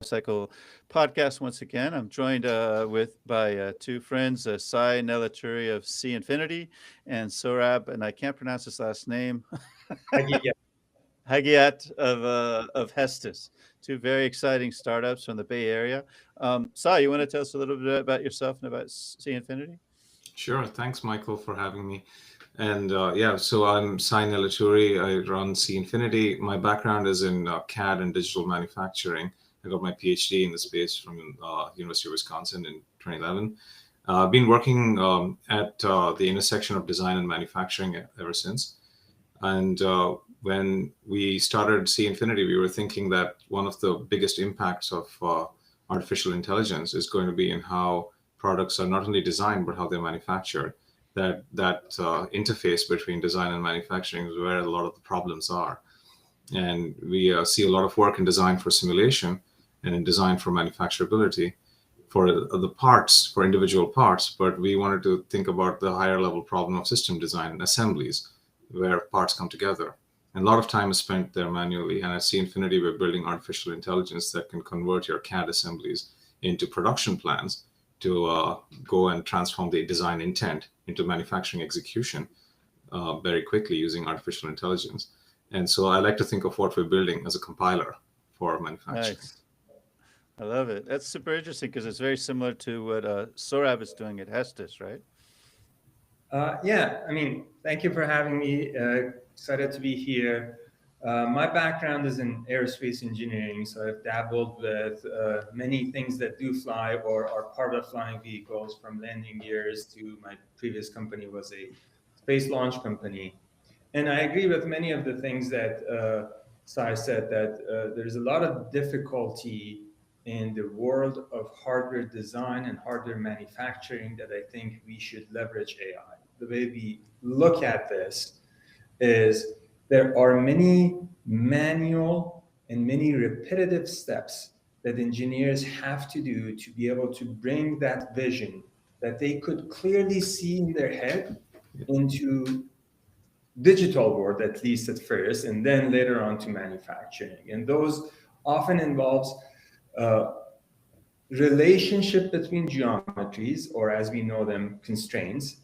Lifecycle podcast once again. I'm joined by two friends, Sai Nelaturi of C Infinity and Sohrab, and I can't pronounce his last name, Haghighat. Haghighat of Hestus. Two very exciting startups from the Bay Area. Sai, you want to tell us a little bit about yourself and about C Infinity? Sure. Thanks, Michael, for having me. And so I'm Sai Nelaturi. I run C Infinity. My background is in CAD and digital manufacturing. I got my PhD in the space from University of Wisconsin in 2011. I've been working at the intersection of design and manufacturing ever since. And when we started C Infinity, we were thinking that one of the biggest impacts of artificial intelligence is going to be in how products are not only designed but how they're manufactured. That interface between design and manufacturing is where a lot of the problems are. And we see a lot of work in design for simulation and in design for manufacturability for the parts, for individual parts, but we wanted to think about the higher level problem of system design and assemblies where parts come together. And a lot of time is spent there manually. And at C Infinity, we're building artificial intelligence that can convert your CAD assemblies into production plans to go and transform the design intent into manufacturing execution very quickly using artificial intelligence. And so I like to think of what we're building as a compiler for manufacturing. Nice. I love it. That's super interesting because it's very similar to what Sohrab is doing at Hestus, right? Thank you for having me. Excited to be here. My background is in aerospace engineering, so I've dabbled with many things that do fly or are part of flying vehicles, from landing gears to my previous company was a space launch company. And I agree with many of the things that Sai said, that there's a lot of difficulty in the world of hardware design and hardware manufacturing that I think we should leverage AI. The way we look at this is there are many manual and many repetitive steps that engineers have to do to be able to bring that vision that they could clearly see in their head into digital world, at least at first, and then later on to manufacturing. And those often involves relationship between geometries, or as we know them, constraints,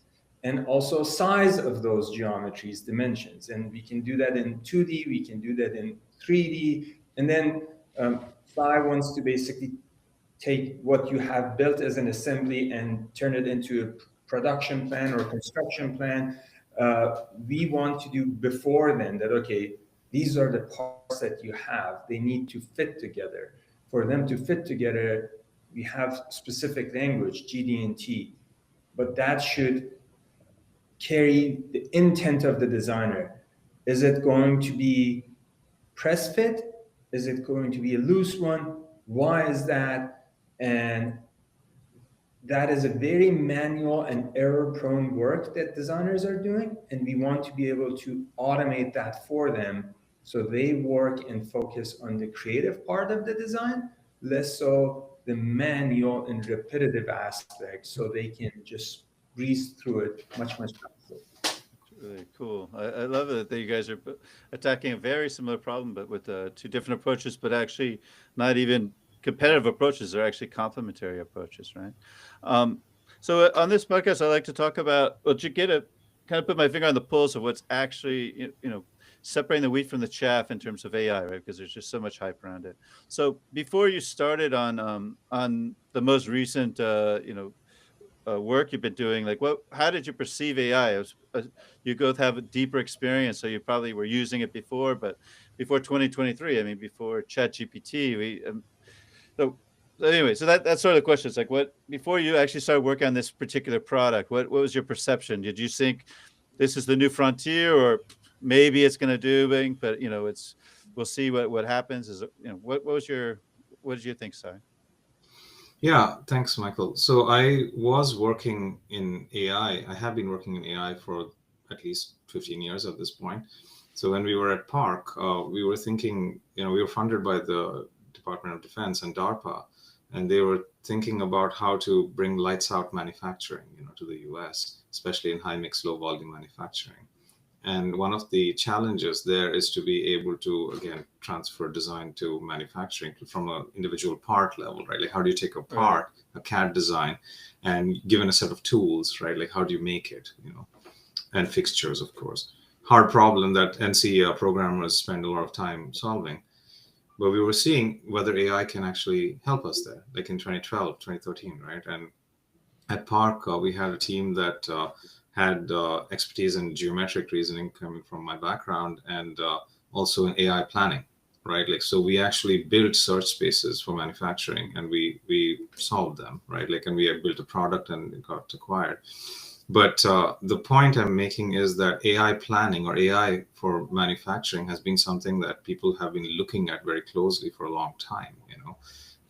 and also size of those geometries, dimensions. And we can do that in 2D, we can do that in 3D. And then Sai wants to basically take what you have built as an assembly and turn it into a production plan or construction plan. We want to do before then that, okay, these are the parts that you have, they need to fit together. For them to fit together, we have specific language, GD&T, but that should carry the intent of the designer. Is it going to be press fit? Is it going to be a loose one? Why is that? And that is a very manual and error-prone work that designers are doing, and we want to be able to automate that for them so they work and focus on the creative part of the design, less so the manual and repetitive aspect, so they can just breeze through it much faster. Really cool. I love it that you guys are attacking a very similar problem, but with two different approaches, but actually not even competitive approaches. They're actually complementary approaches, right? So on this podcast, I like to talk about, well, to get a kind of put my finger on the pulse of what's actually, separating the wheat from the chaff in terms of AI, right? Because there's just so much hype around it. So before you started on the most recent, work you've been doing, like how did you perceive AI? You both have a deeper experience, so you probably were using it before, but before 2023, I mean, before ChatGPT, so that's sort of the question. It's like, what, before you actually started working on this particular product, what was your perception? Did you think this is the new frontier, or maybe it's going to do big, but we'll see what happens? What did you think, Si? Yeah, thanks, Michael. So I was working in AI. I have been working in AI for at least 15 years at this point. So when we were at Park, we were thinking, we were funded by the Department of Defense and DARPA, and they were thinking about how to bring lights out manufacturing, to the US, especially in high mix, low volume manufacturing. And one of the challenges there is to be able to, again, transfer design to manufacturing from an individual part level, right? Like, how do you take a part, a CAD design, and given a set of tools, right? Like, how do you make it, and fixtures, of course. Hard problem that NC programmers spend a lot of time solving. But we were seeing whether AI can actually help us there, like in 2012, 2013, right? And at Park, we had a team that had expertise in geometric reasoning coming from my background, and also in AI planning, right? Like, so we actually built search spaces for manufacturing, and we solved them, right? Like, and we had built a product and it got acquired. But the point I'm making is that AI planning or AI for manufacturing has been something that people have been looking at very closely for a long time,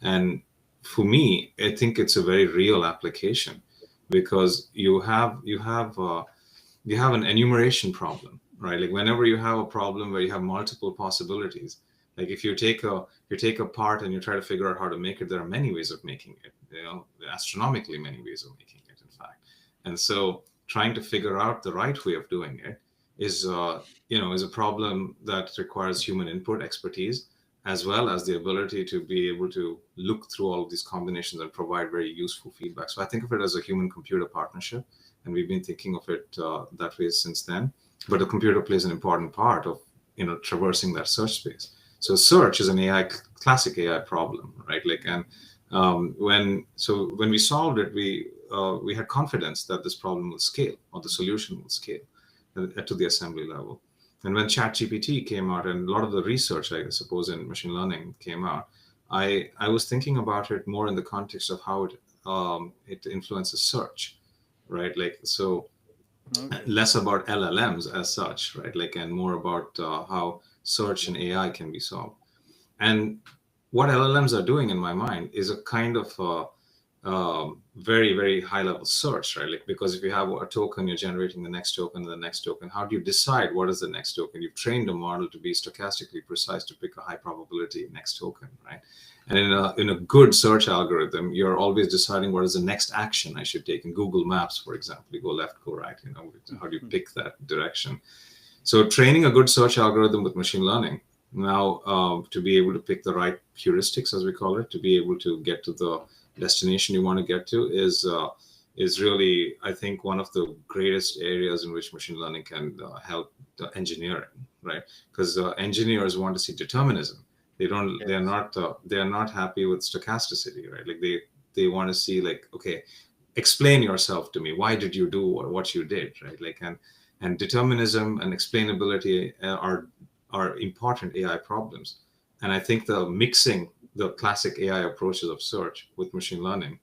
And for me, I think it's a very real application, because you have an enumeration problem, right? Like, whenever you have a problem where you have multiple possibilities, like if you take a part and you try to figure out how to make it, there are many ways of making it, astronomically many ways of making it, in fact. And so trying to figure out the right way of doing it is a problem that requires human input, expertise, as well as the ability to be able to look through all of these combinations and provide very useful feedback. So I think of it as a human-computer partnership, and we've been thinking of it that way since then. But the computer plays an important part of traversing that search space. So search is an classic AI problem, right? Like, and when we solved it, we had confidence that this problem will scale, or the solution will scale to the assembly level. And when ChatGPT came out, and a lot of the research, I suppose, in machine learning came out, I was thinking about it more in the context of how it influences search, right? Like, so less about LLMs as such, right? Like, and more about how search and AI can be solved. And what LLMs are doing, in my mind, is a kind of very, very high level search, right? Like, because if you have a token, you're generating the next token and the next token. How do you decide what is the next token? You've trained a model to be stochastically precise to pick a high probability next token, right? And in a good search algorithm, you're always deciding what is the next action I should take. In Google Maps, for example, you go left, go right. How do you pick that direction? So training a good search algorithm with machine learning now to be able to pick the right heuristics, as we call it, to be able to get to the destination you want to get to is really, I think, one of the greatest areas in which machine learning can help the engineering, right? Because engineers want to see determinism. They don't. Yes. They are not happy with stochasticity, right? Like, they want to see, like, okay, explain yourself to me. Why did you do what you did, right? Like, and determinism and explainability are important AI problems. And I think the mixing the classic AI approaches of search with machine learning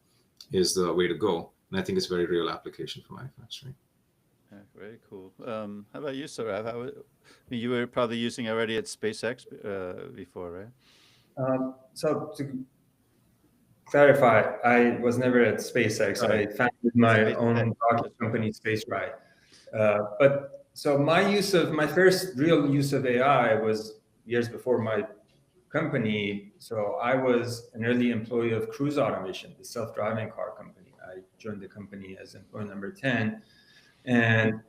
is the way to go. And I think it's a very real application for manufacturing. Yeah, very cool. How about you, Sohrab? You were probably using already at SpaceX before, right? So to clarify, I was never at SpaceX. I founded my own rocket company, SpaceRide. But so my first real use of AI was years before my company. So I was an early employee of Cruise Automation, the self-driving car company. I joined the company as employee number 10. And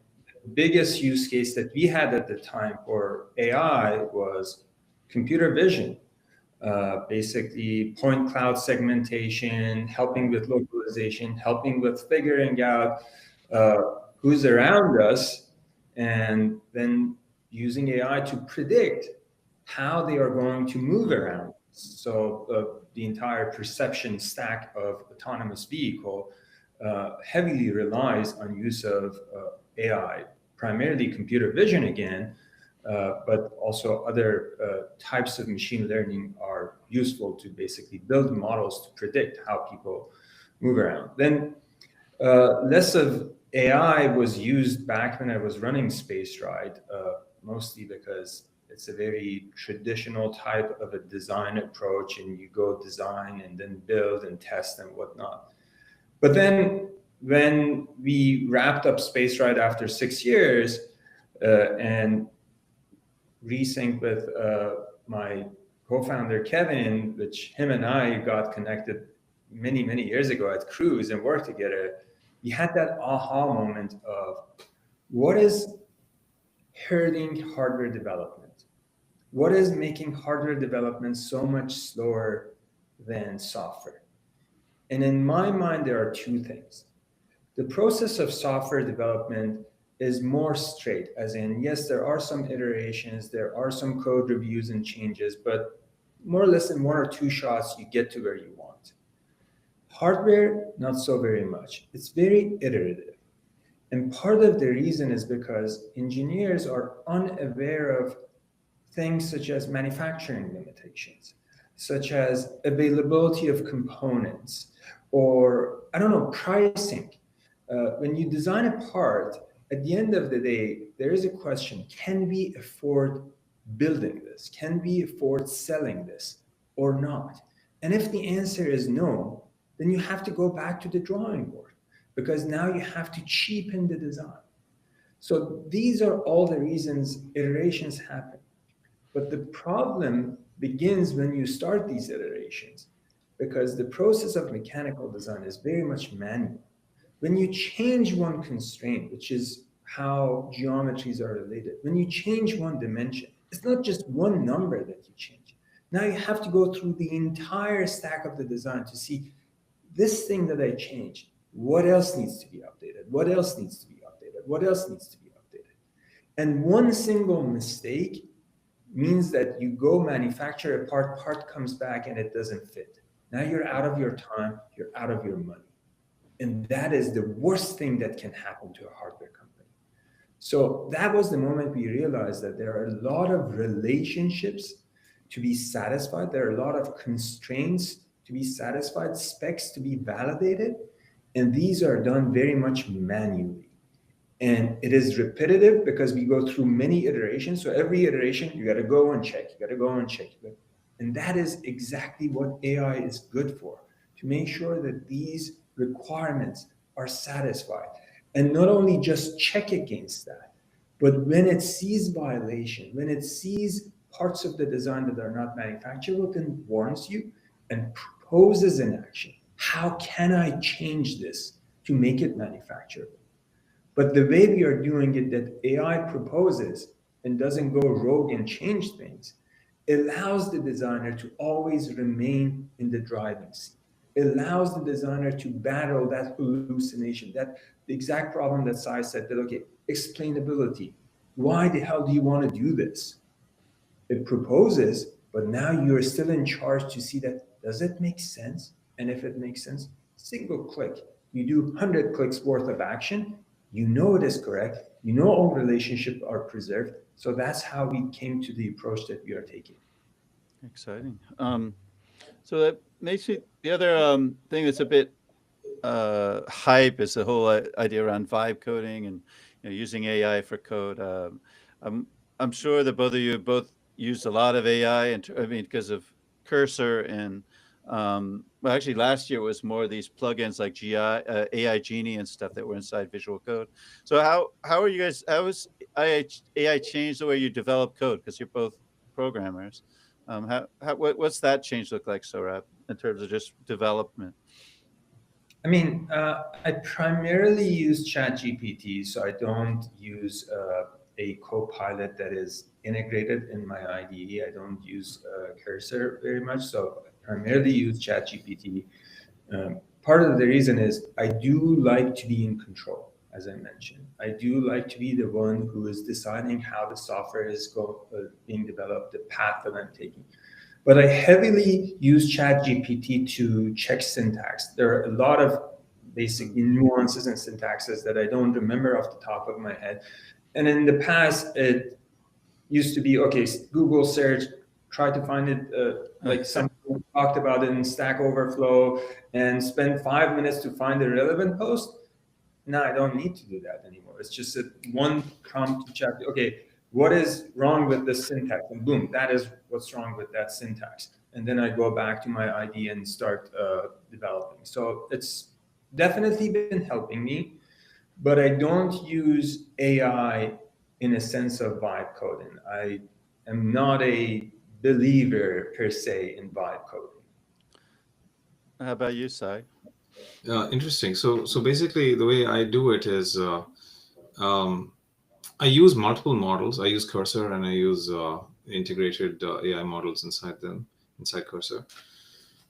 the biggest use case that we had at the time for AI was computer vision. Basically point cloud segmentation, helping with localization, helping with figuring out who's around us, and then using AI to predict how they are going to move around. So the entire perception stack of autonomous vehicle heavily relies on use of AI, primarily computer vision again, but also other types of machine learning are useful to basically build models to predict how people move around. Then less of AI was used back when I was running SpaceRide, mostly because it's a very traditional type of a design approach, and you go design and then build and test and whatnot. But then when we wrapped up SpaceRide after 6 years and resynced with my co-founder Kevin, which him and I got connected many, many years ago at Cruise and worked together, we had that aha moment of what is hurting hardware development. What is making hardware development so much slower than software? And in my mind, there are two things. The process of software development is more straight, as in, yes, there are some iterations, there are some code reviews and changes, but more or less in one or two shots, you get to where you want. Hardware, not so very much. It's very iterative. And part of the reason is because engineers are unaware of things such as manufacturing limitations, such as availability of components, or I don't know, pricing. When you design a part, at the end of the day, there is a question: can we afford building this? Can we afford selling this or not? And if the answer is no, then you have to go back to the drawing board because now you have to cheapen the design. So these are all the reasons iterations happen. But the problem begins when you start these iterations, because the process of mechanical design is very much manual. When you change one constraint, which is how geometries are related, when you change one dimension, it's not just one number that you change. Now you have to go through the entire stack of the design to see this thing that I changed, what else needs to be updated? What else needs to be updated? What else needs to be updated? And one single mistake means that you go manufacture a part comes back and it doesn't fit. Now you're out of your time, you're out of your money. And that is the worst thing that can happen to a hardware company. So that was the moment we realized that there are a lot of relationships to be satisfied. There are a lot of constraints to be satisfied, specs to be validated. And these are done very much manually. And it is repetitive because we go through many iterations. So every iteration, you got to go and check, you got to go and check. And that is exactly what AI is good for, to make sure that these requirements are satisfied. And not only just check against that, but when it sees violation, when it sees parts of the design that are not manufacturable, then warns you and proposes an action. How can I change this to make it manufacturable? But the way we are doing it, that AI proposes and doesn't go rogue and change things, allows the designer to always remain in the driving seat. It allows the designer to battle that hallucination, that the exact problem that Sai said, that, okay, explainability. Why the hell do you want to do this? It proposes, but now you're still in charge to see that, does it make sense? And if it makes sense, single click. You do 100 clicks worth of action, you know it is correct, you know all relationships are preserved. So that's how we came to the approach that we are taking. Exciting. So that makes me, the other thing that's a bit hype is the whole idea around vibe coding and using AI for code. I'm sure that both of you both used a lot of AI, and I mean because of Cursor and well, actually last year was more of these plugins like AI Genie and stuff that were inside Visual Code. So how are you guys? How has AI changed the way you develop code? Because you're both programmers. What's that change look like, Sohrab, in terms of just development? I mean, I primarily use ChatGPT, so I don't use a co-pilot that is integrated in my IDE. I don't use Cursor very much, so I primarily use ChatGPT. Part of the reason is I do like to be in control, as I mentioned. I do like to be the one who is deciding how the software is being developed, the path that I'm taking. But I heavily use ChatGPT to check syntax. There are a lot of basic nuances and syntaxes that I don't remember off the top of my head. And in the past, it used to be, okay, Google search, try to find it, like someone talked about it in Stack Overflow, and spend 5 minutes to find a relevant post. Now I don't need to do that anymore. It's just one prompt to check, okay, what is wrong with this syntax? And boom, that is what's wrong with that syntax. And then I go back to my ID and start developing. So it's definitely been helping me, but I don't use AI in a sense of vibe coding. I am not a believer per se in vibe coding. How about you, Sai? Interesting. So basically, the way I do it is, um, I use multiple models. I use Cursor and I use integrated AI models inside Cursor.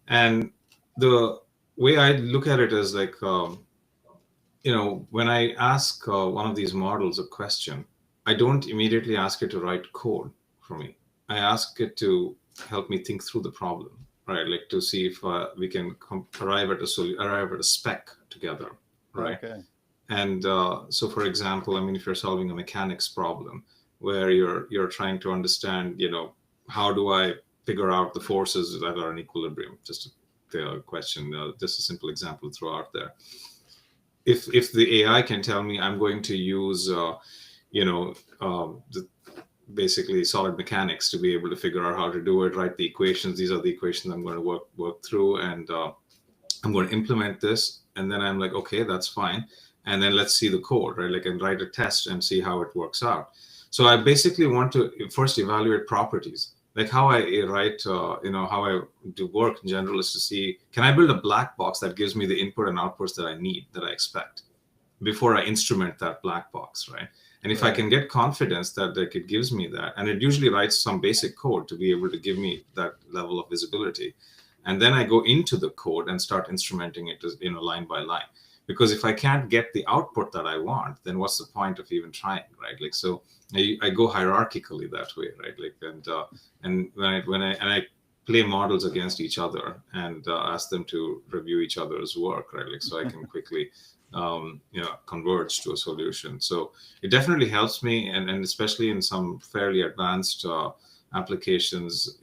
And the way I look at it is like, when I ask one of these models a question, I don't immediately ask it to write code for me. I ask it to help me think through the problem, right? Like to see if we can arrive at a spec together, right? Okay. And so, for example, I mean, if you're solving a mechanics problem where you're trying to understand, how do I figure out the forces that are in equilibrium? Just a question, just a simple example to throw out there. If the AI can tell me I'm going to use, basically solid mechanics to be able to figure out how to do it, write the equations. These are the equations I'm going to work through, and I'm going to implement this. And then I'm like, okay, that's fine. And then let's see the code, right? Like, and write a test and see how it works out. So I basically want to first evaluate properties. Like how I write, how I do work in general is to see, can I build a black box that gives me the input and outputs that I need, that I expect, before I instrument that black box, right? And if I can get confidence that like it gives me that, and it usually writes some basic code to be able to give me that level of visibility. And then I go into the code and start instrumenting it, line by line. Because if I can't get the output that I want, then what's the point of even trying, right? Like, so I go hierarchically that way, right? Like, and when I play models against each other and ask them to review each other's work, right? Like, so I can quickly, converge to a solution. So it definitely helps me, and especially in some fairly advanced applications,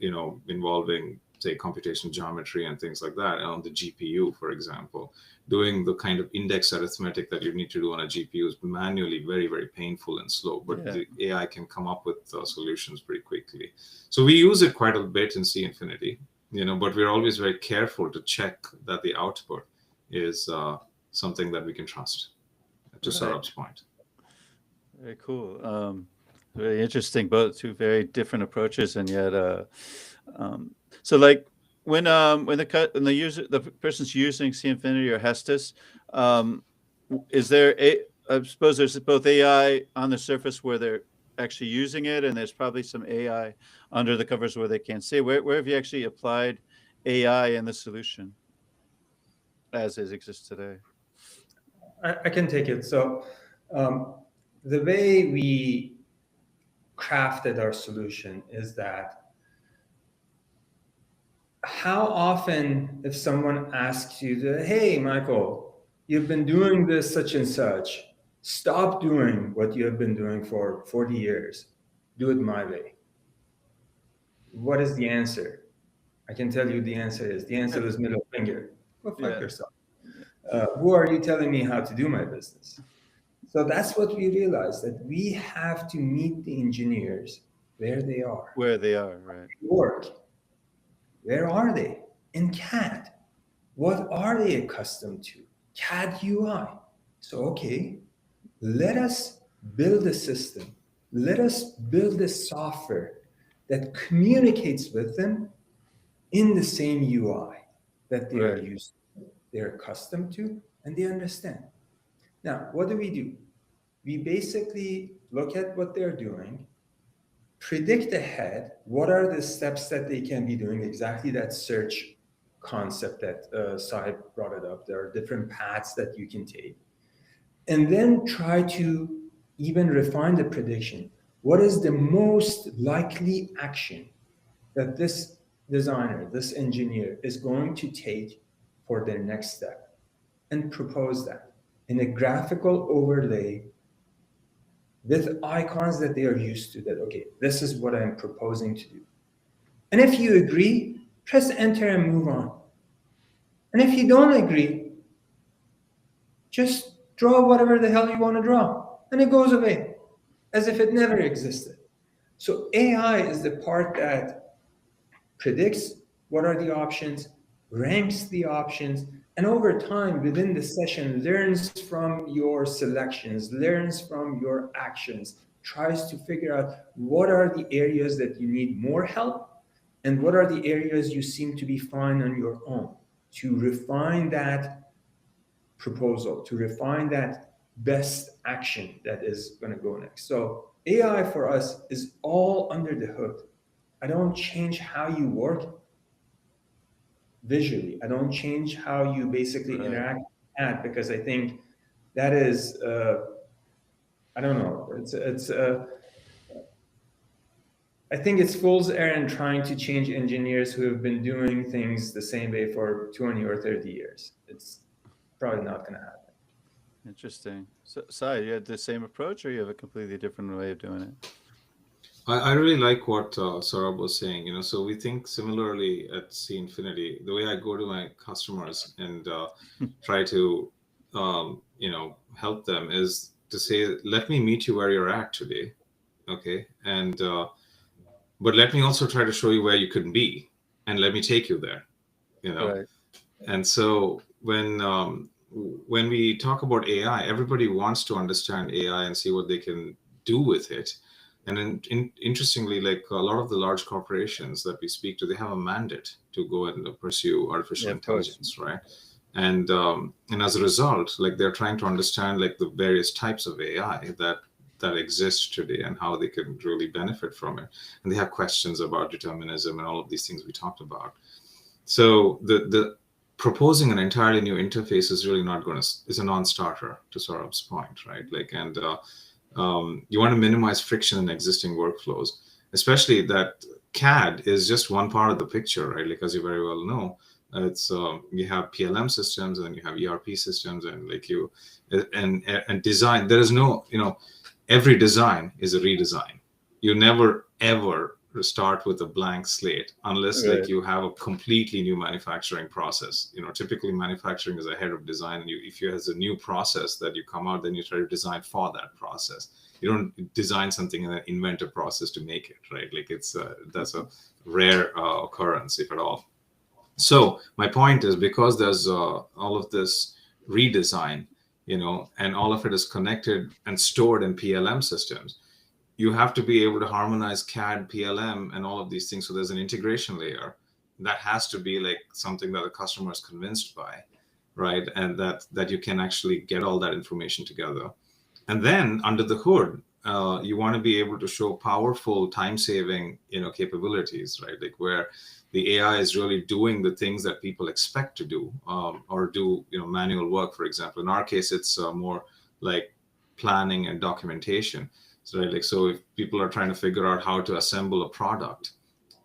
involving, say, computational geometry and things like that on the GPU, for example. Doing the kind of index arithmetic that you need to do on a GPU is manually very, very painful and slow, but the AI can come up with solutions pretty quickly. So we use it quite a bit in C Infinity, but we're always very careful to check that the output is something that we can trust, to Saurabh's point. Very cool. Very interesting. Both two very different approaches, and yet, so like when the person's using C Infinity or Hestus, is there I suppose there's both AI on the surface where they're actually using it, and there's probably some AI under the covers where they can't see. Where have you actually applied AI in the solution as it exists today? I can take it. So the way we crafted our solution is that, how often if someone asks you, hey, Michael, you've been doing this such and such, stop doing what you have been doing for 40 years. Do it my way. What is the answer? I can tell you the answer is middle finger. Go fuck yourself. Who are you telling me how to do my business? So that's what we realized, that we have to meet the engineers where they are. Where they are, right. Work. Where are they? In CAD. What are they accustomed to? CAD UI. So, okay, let us build a system. Let us build a software that communicates with them in the same UI that they are used to, they're accustomed to, and they understand. Now, what do? We basically look at what they're doing, predict ahead what are the steps that they can be doing, exactly that search concept that Sai brought it up. There are different paths that you can take. And then try to even refine the prediction. What is the most likely action that this designer, this engineer is going to take for their next step? And propose that in a graphical overlay with icons that they are used to, that, okay, this is what I'm proposing to do. And if you agree, press enter and move on. And if you don't agree, just draw whatever the hell you want to draw, and it goes away as if it never existed. So AI is the part that predicts what are the options, ranks the options, and over time, within the session, learns from your selections, learns from your actions, tries to figure out what are the areas that you need more help and what are the areas you seem to be fine on your own, to refine that proposal, to refine that best action that is going to go next. So AI for us is all under the hood. I don't change how you work visually. I don't change how you basically Right. interact with that, because I think that is I don't know. I think it's fool's errand trying to change engineers who have been doing things the same way for 20 or 30 years. It's probably not going to happen. Interesting. So, Sai, you had the same approach, or you have a completely different way of doing it? I really like what Saurabh was saying. So we think similarly at C Infinity. The way I go to my customers and try to, help them is to say, let me meet you where you're at today, okay, and but let me also try to show you where you could be, and let me take you there. You know, Right. and so when we talk about AI, everybody wants to understand AI and see what they can do with it. And interestingly, like a lot of the large corporations that we speak to, they have a mandate to go and pursue artificial Yeah, of course. intelligence, right? And as a result, like they're trying to understand like the various types of AI that exist today and how they can really benefit from it. And they have questions about determinism and all of these things we talked about. So the proposing an entirely new interface is really not going to, is a non-starter, to Saurabh's point, right? Like, and you want to minimize friction in existing workflows, especially that CAD is just one part of the picture, right? Like, as you very well know, it's you have PLM systems and then you have ERP systems, and like you and design. There is no, every design is a redesign. You never ever start with a blank slate unless like Right. you have a completely new manufacturing process. Typically manufacturing is ahead of design, and if you has a new process that you come out, then you try to design for that process. You don't design something and then invent a process to make it, right? Like it's that's a rare occurrence, if at all. So my point is, because there's all of this redesign, and all of it is connected and stored in PLM systems, you have to be able to harmonize CAD, PLM, and all of these things. So there's an integration layer that has to be like something that the customer is convinced by, right? And that you can actually get all that information together. And then under the hood, you want to be able to show powerful time-saving, capabilities, right? Like where the AI is really doing the things that people expect to do, or do, manual work, for example. In our case, it's more like planning and documentation. So, right, like, so if people are trying to figure out how to assemble a product,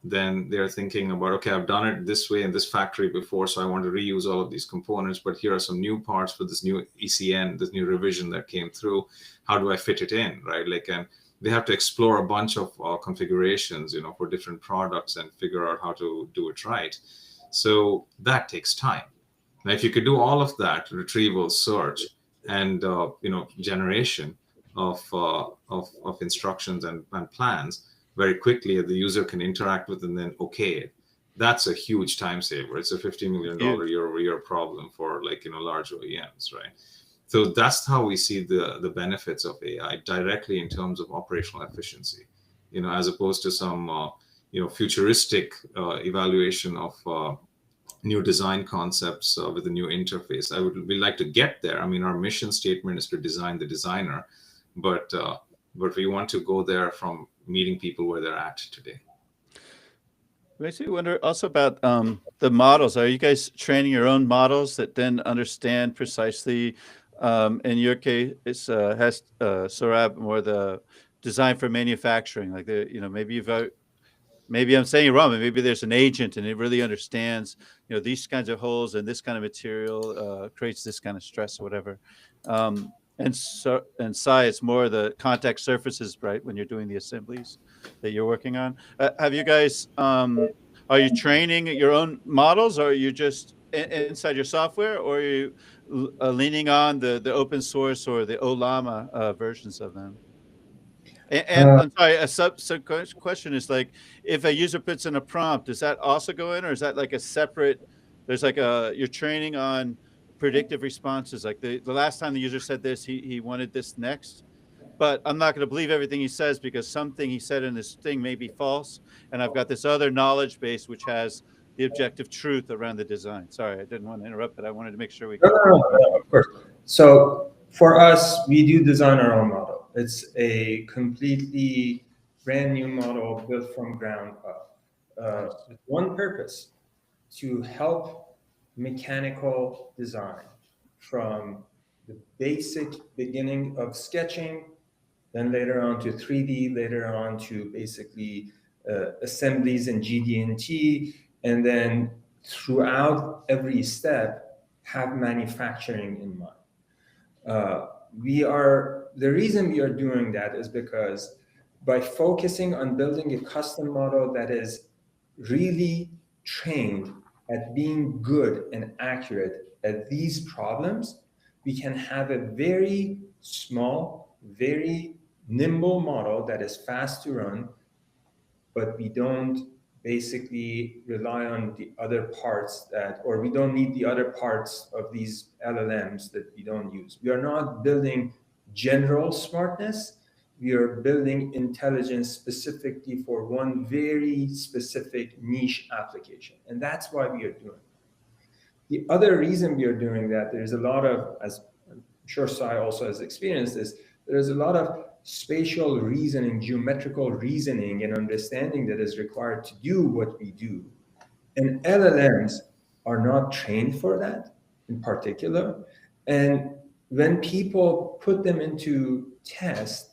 then they're thinking about, okay, I've done it this way in this factory before, so I want to reuse all of these components, but here are some new parts for this new ECN, this new revision that came through. How do I fit it in, right? Like, and they have to explore a bunch of configurations, for different products and figure out how to do it right. So that takes time. Now, if you could do all of that, retrieval, search, and generation of instructions and plans very quickly, the user can interact with and then okay it. That's a huge time saver. It's a $50 million Huge. year-over-year problem for large OEMs, right? So that's how we see the benefits of AI directly in terms of operational efficiency, as opposed to some futuristic evaluation of new design concepts with a new interface. We like to get there. I mean, our mission statement is to design the designer, but we want to go there from meeting people where they're at today. Makes me wonder also about the models. Are you guys training your own models that then understand precisely? In your case, it's has Sohrab more the design for manufacturing, like maybe I'm saying it wrong, but maybe there's an agent and it really understands, these kinds of holes and this kind of material creates this kind of stress or whatever. And Sai, it's more the contact surfaces, right? When you're doing the assemblies that you're working on. Have you guys, are you training your own models, or are you just inside your software, or are you leaning on the open source or the Olama versions of them? And I'm sorry, a sub question is like, if a user puts in a prompt, does that also go in, or is that like a separate? There's like you're training on predictive responses. Like the last time the user said this, he wanted this next, but I'm not going to believe everything he says because something he said in this thing may be false, and I've got this other knowledge base which has the objective truth around the design. Sorry, I didn't want to interrupt, but I wanted to make sure we. No, of course. So For us, we do design our own model. It's a completely brand new model built from ground up. With one purpose, to help mechanical design from the basic beginning of sketching, then later on to 3D, later on to basically assemblies in GD&T, and then throughout every step have manufacturing in mind. The reason we are doing that is because by focusing on building a custom model that is really trained at being good and accurate at these problems, we can have a very small, very nimble model that is fast to run, but we don't basically rely on the other parts or we don't need the other parts of these LLMs that we don't use. We are not building general smartness. We are building intelligence specifically for one very specific niche application. And that's why we are doing it. The other reason we are doing that, there's a lot of, as I'm sure Sai also has experienced this, there's a lot of spatial reasoning, geometrical reasoning and understanding that is required to do what we do. And LLMs are not trained for that in particular. And when people put them into test,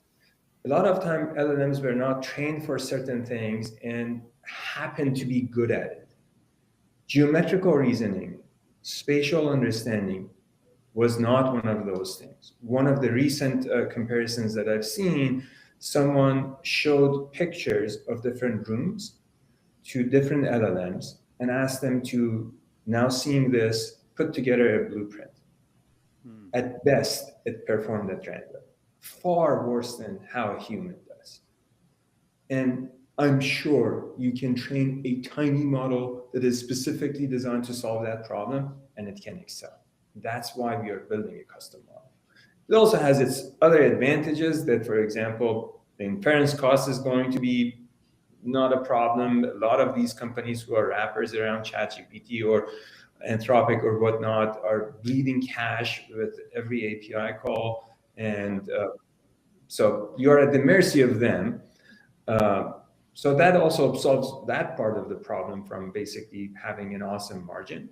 a lot of time LLMs were not trained for certain things and happen to be good at it. Geometrical reasoning, spatial understanding was not one of those things. One of the recent comparisons that I've seen, someone showed pictures of different rooms to different LLMs and asked them to, now seeing this, put together a blueprint. At best, it performed at random, far worse than how a human does. And I'm sure you can train a tiny model that is specifically designed to solve that problem, and it can excel. That's why we are building a custom model. It also has its other advantages that, for example, the inference cost is going to be not a problem. A lot of these companies who are wrappers around ChatGPT or Anthropic or whatnot are bleeding cash with every API call. And so you're at the mercy of them. So that also solves that part of the problem from basically having an awesome margin.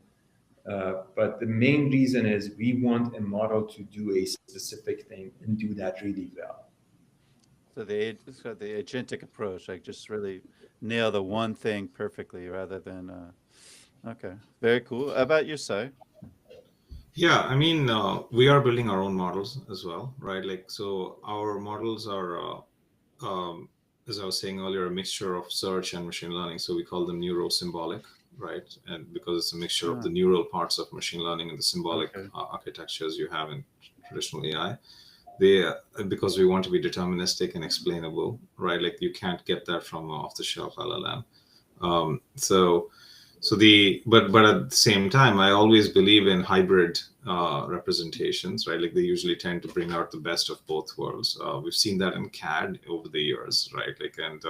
But the main reason is we want a model to do a specific thing and do that really well. So the agentic approach, like just really nail the one thing perfectly rather than okay, very cool. How about you, Sai? Yeah, I mean, we are building our own models as well, right? Like, so our models are, as I was saying earlier, a mixture of search and machine learning. So we call them neuro-symbolic, right? And because it's a mixture of the neural parts of machine learning and the symbolic architectures you have in traditional AI. Because we want to be deterministic and explainable, right? Like you can't get that from off-the-shelf LLM. But at the same time, I always believe in hybrid representations, right? Like they usually tend to bring out the best of both worlds. We've seen that in CAD over the years, right? Like, and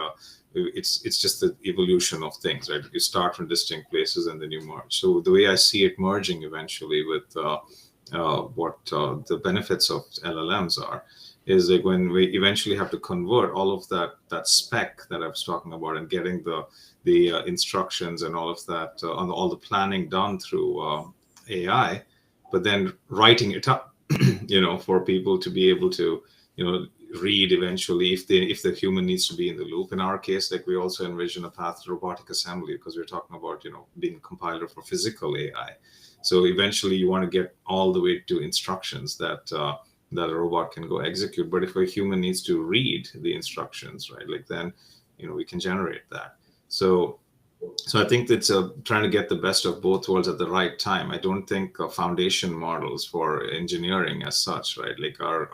it's just the evolution of things, right? You start from distinct places and then you merge. So the way I see it merging eventually with what the benefits of LLMs are is like when we eventually have to convert all of that spec that I was talking about and getting the instructions and all of that, all the planning done through AI, but then writing it up, for people to be able to, read eventually if the human needs to be in the loop. In our case, like we also envision a path to robotic assembly because we're talking about, being a compiler for physical AI. So eventually you want to get all the way to instructions that a robot can go execute. But if a human needs to read the instructions, right, like then, we can generate that. So I think it's trying to get the best of both worlds at the right time. I don't think foundation models for engineering as such, right, like are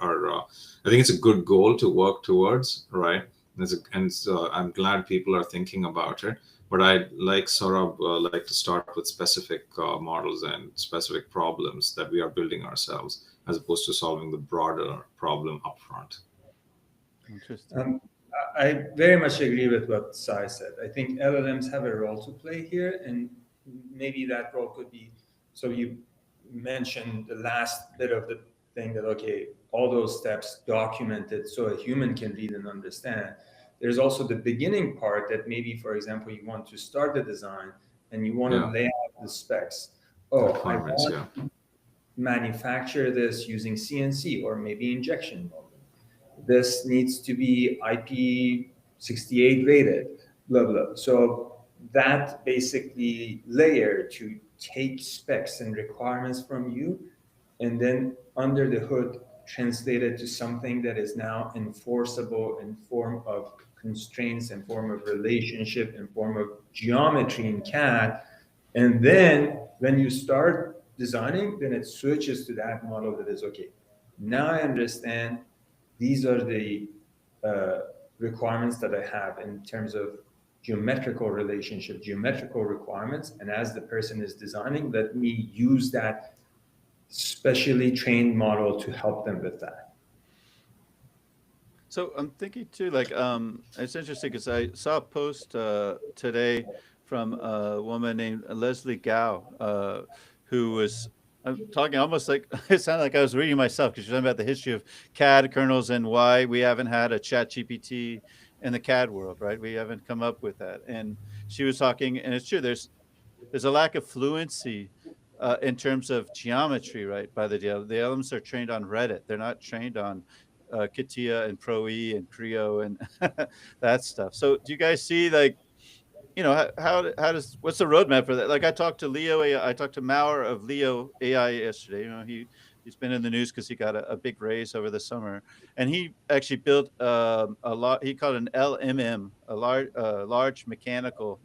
I think it's a good goal to work towards, right? And so I'm glad people are thinking about it. But I, like Sohrab, like to start with specific models and specific problems that we are building ourselves, as opposed to solving the broader problem upfront. Interesting. I very much agree with what Sai said. I think LLMs have a role to play here, and maybe that role could be, so you mentioned the last bit of the thing that, okay, all those steps documented so a human can read and understand. There's also the beginning part that maybe, for example, you want to start the design and you want to Yeah. lay out the specs. The Oh, I requirements, want yeah. to manufacture this using CNC or maybe injection molding. This needs to be IP68 rated, blah, blah. So that basically layer to take specs and requirements from you and then under the hood translate it to something that is now enforceable in form of constraints, in form of relationship, in form of geometry in CAD. And then when you start designing, then it switches to that model that is, okay, now I understand these are the uh, requirements that I have in terms of geometrical relationship, geometrical requirements. And as the person is designing, let me use that specially trained model to help them with that. So I'm thinking too, like, it's interesting because I saw a post today from a woman named Leslie Gao, who was talking almost like it sounded like I was reading myself because she's talking about the history of CAD kernels and why we haven't had a Chat GPT in the CAD world, right? We haven't come up with that. And she was talking, and it's true. There's a lack of fluency in terms of geometry, right? By the LMs are trained on Reddit. They're not trained on CATIA and Pro-E and Creo and that stuff. So do you guys see, like, you know, how does, what's the roadmap for that? Like, I talked to Leo AI, I talked to Maurer of Leo AI yesterday. You know, he's been in the news because he got a big raise over the summer, and he actually built a lot. He called it an LMM, a large mechanical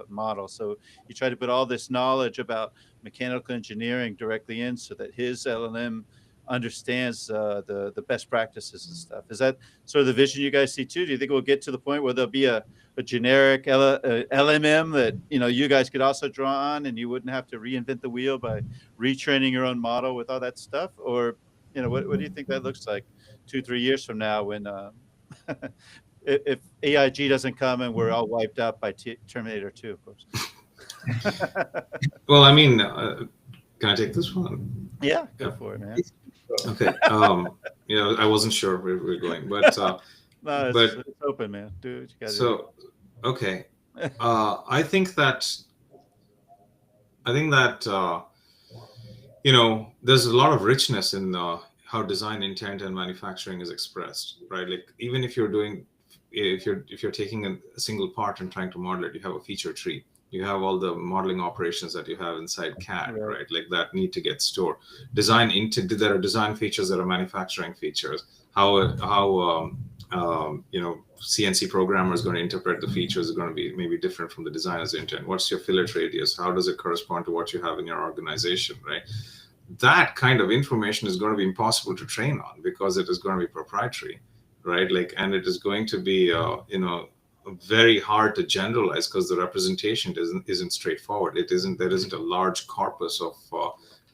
model. So he tried to put all this knowledge about mechanical engineering directly in, so that his LLM understands the best practices and stuff. Is that sort of the vision you guys see too? Do you think we'll get to the point where there'll be a generic LMM that, you know, you guys could also draw on, and you wouldn't have to reinvent the wheel by retraining your own model with all that stuff? Or, you know, what do you think that looks like 2-3 years from now when if AIG doesn't come and we're all wiped out by Terminator 2, of course? Well, I mean, can I take this one? Yeah, go for it, man. Okay. You know, I wasn't sure where we were going, but No, but it's open, man. Do what you gotta do. so okay. I think that you know, there's a lot of richness in how design intent and manufacturing is expressed, right? Like, even if you're taking a single part and trying to model it, you have a feature tree. You have all the modeling operations that you have inside CAD, right? Like, that need to get stored. There are design features that are manufacturing features. How you know, CNC programmer is going to interpret the features is going to be maybe different from the designer's intent. What's your fillet radius? How does it correspond to what you have in your organization, right? That kind of information is going to be impossible to train on because it is going to be proprietary, right? Like, and it is going to be, you know, very hard to generalize because the representation isn't straightforward. There isn't a large corpus of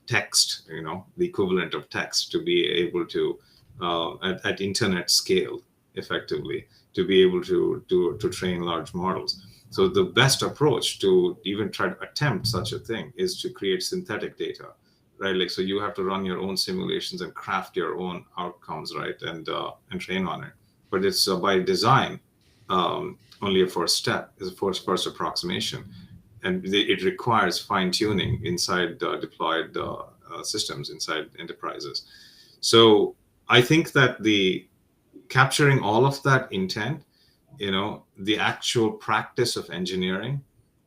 text, you know, the equivalent of text to be able to at internet scale effectively to be able to train large models. So the best approach to even try to attempt such a thing is to create synthetic data, right? Like, so you have to run your own simulations and craft your own outcomes, right? And train on it. But it's by design, only a first step, is a first approximation. And it requires fine tuning inside deployed systems inside enterprises. So I think that the capturing all of that intent, you know, the actual practice of engineering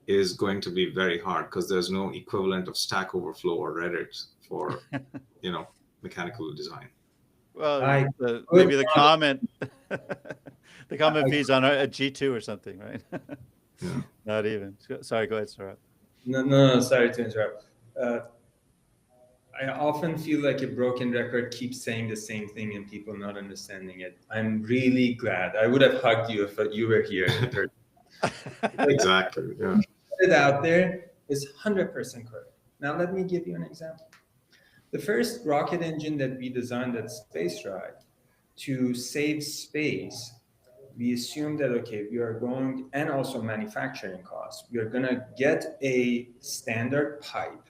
is going to be very hard because there's no equivalent of Stack Overflow or Reddit for, you know, mechanical design. Well, maybe the comment, the comment feeds on a G2 or something, right? Yeah. Not even. Sorry, go ahead, Sohrab. No, sorry to interrupt. I often feel like a broken record keeps saying the same thing and people not understanding it. I'm really glad. I would have hugged you if you were here. Exactly. Yeah. It out there is 100% correct. Now let me give you an example. The first rocket engine that we designed at Space Ride, to save space, we assumed that, okay, we are going, and also manufacturing costs, we are going to get a standard pipe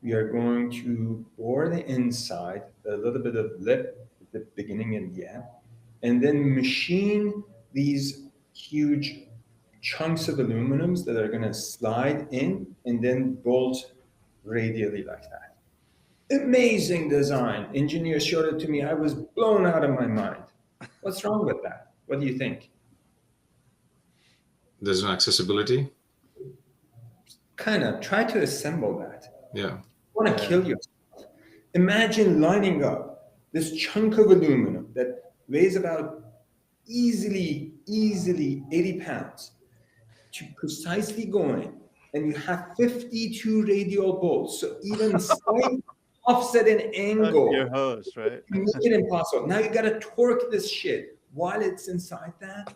We are going to bore the inside, a little bit of lip at the beginning and the end, and then machine these huge chunks of aluminums that are going to slide in and then bolt radially like that. Amazing design. Engineers showed it to me. I was blown out of my mind. What's wrong with that? What do you think? There's no accessibility. Kind of try to assemble that. Yeah. You want to kill yourself. Imagine lining up this chunk of aluminum that weighs about easily 80 pounds to precisely go in, and you have 52 radial bolts. So even slight offset in angle, Your host, right? you make it impossible. Now you got to torque this shit while it's inside that.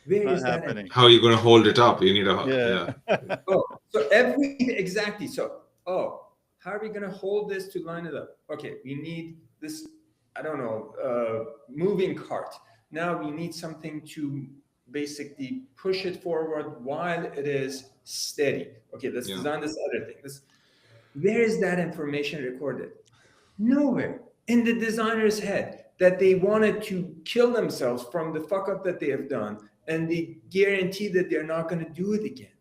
Where Not is that? happening. How are you going to hold it up? You need a Oh, so exactly. So, how are we going to hold this to line it up? Okay, we need this, I don't know, moving cart. Now we need something to basically push it forward while it is steady. Okay, let's design this other thing. Where is that information recorded? Nowhere. In the designer's head, that they wanted to kill themselves from the fuck up that they have done, and they guarantee that they're not going to do it again.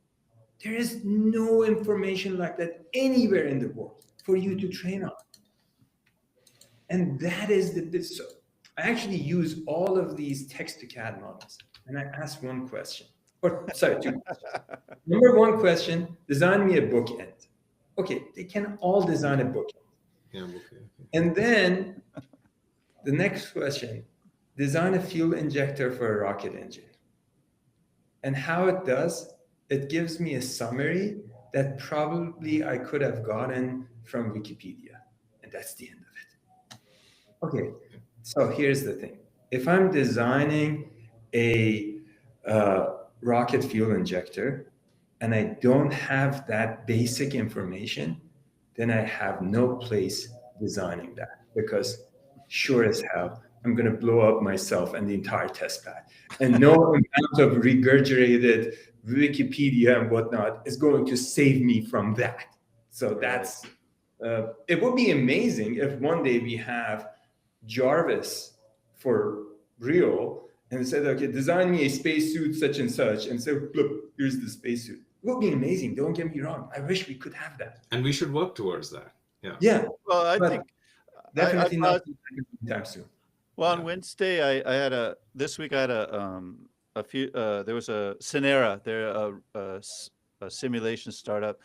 There is no information like that anywhere in the world for you to train on. And that is so I actually use all of these text-to-CAD models, and I ask one question. Or, sorry, two questions. Number one question, design me a bookend. Okay, they can all design a bookend. Yeah, okay. And then the next question, design a fuel injector for a rocket engine. And how it does, it gives me a summary that probably I could have gotten from Wikipedia. And that's the end of it. Okay, so here's the thing. If I'm designing a rocket fuel injector and I don't have that basic information, then I have no place designing that, because sure as hell, I'm going to blow up myself and the entire test pad. And no amount of regurgitated Wikipedia and whatnot is going to save me from that. So that's, it would be amazing if one day we have Jarvis for real and said, okay, design me a spacesuit such and such, and say, look, here's the spacesuit. It would be amazing. Don't get me wrong. I wish we could have that. And we should work towards that. Yeah. Yeah. Well, I think definitely not anytime soon. Well, on Wednesday, I had this week I had a few, there was a Synera, they're a simulation startup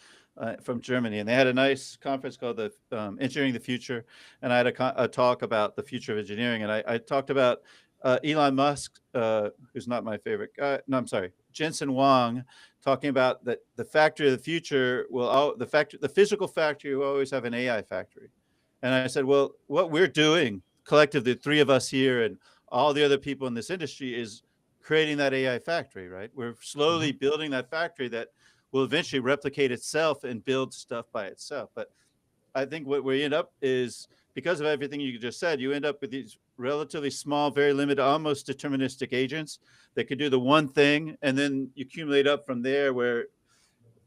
from Germany, and they had a nice conference called the Engineering the Future, and I had a talk about the future of engineering, and I talked about Elon Musk, who's not my favorite guy, no, I'm sorry, Jensen Huang, talking about that the factory of the future the physical factory will always have an AI factory. And I said, well, what we're doing collectively, the three of us here and all the other people in this industry, is creating that AI factory, right? We're slowly building that factory that will eventually replicate itself and build stuff by itself. But I think what we end up is, because of everything you just said, you end up with these relatively small, very limited, almost deterministic agents that could do the one thing, and then you accumulate up from there. Where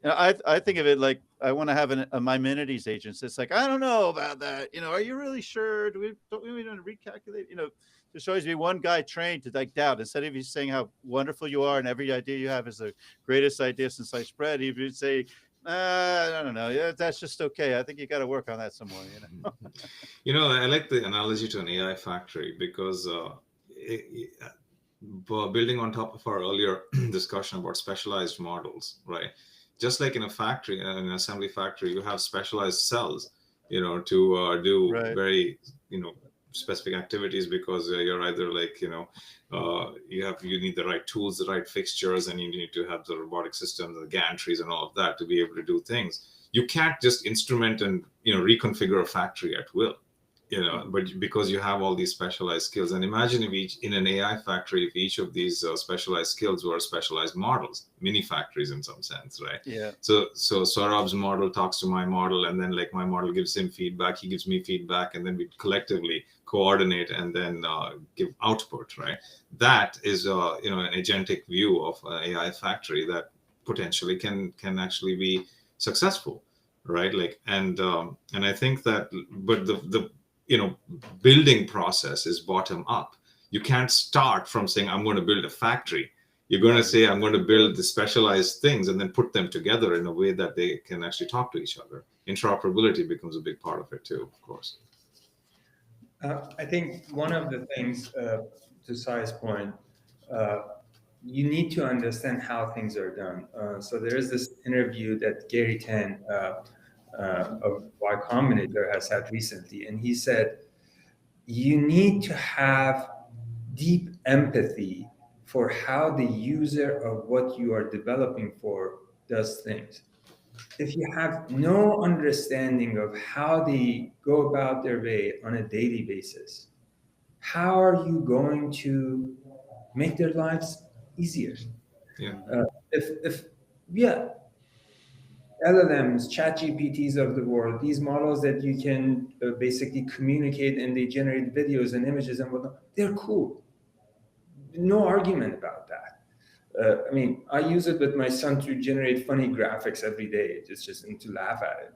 I think of it like, I want to have a Maimonides agent. It's like, I don't know about that. Are you really sure? Don't we want to recalculate? There should always be one guy trained to doubt. Instead of you saying how wonderful you are and every idea you have is the greatest idea since sliced bread, he would say, I don't know. Yeah, that's just okay. I think you got to work on that some more. I like the analogy to an AI factory, because building on top of our earlier discussion about specialized models, right? Just like in a factory, in an assembly factory, you have specialized cells, to do very, specific activities, because you're either like, you need the right tools, the right fixtures, and you need to have the robotic systems, the gantries and all of that to be able to do things. You can't just instrument and, reconfigure a factory at will. But because you have all these specialized skills. And imagine if in an AI factory, if each of these specialized skills were specialized models, mini factories in some sense, right? Yeah. So Sohrab's model talks to my model, and then like my model gives him feedback, he gives me feedback, and then we collectively coordinate and then give output, right? That is, an agentic view of an AI factory that potentially can actually be successful. right? Like, and I think that, but the building process is bottom up. You can't start from saying I'm going to build a factory. You're going to say I'm going to build the specialized things and then put them together in a way that they can actually talk to each other. Interoperability becomes a big part of it too, of course. I think one of the things, to Sai's point, uh, you need to understand how things are done. So there is this interview that Gary Tan of Y Combinator has had recently, and he said, you need to have deep empathy for how the user of what you are developing for does things. If you have no understanding of how they go about their way on a daily basis, how are you going to make their lives easier? Yeah. If yeah, LLMs, chat GPTs of the world, these models that you can basically communicate and they generate videos and images and whatnot, they're cool. No argument about that. I mean, I use it with my son to generate funny graphics every day, just and to laugh at it.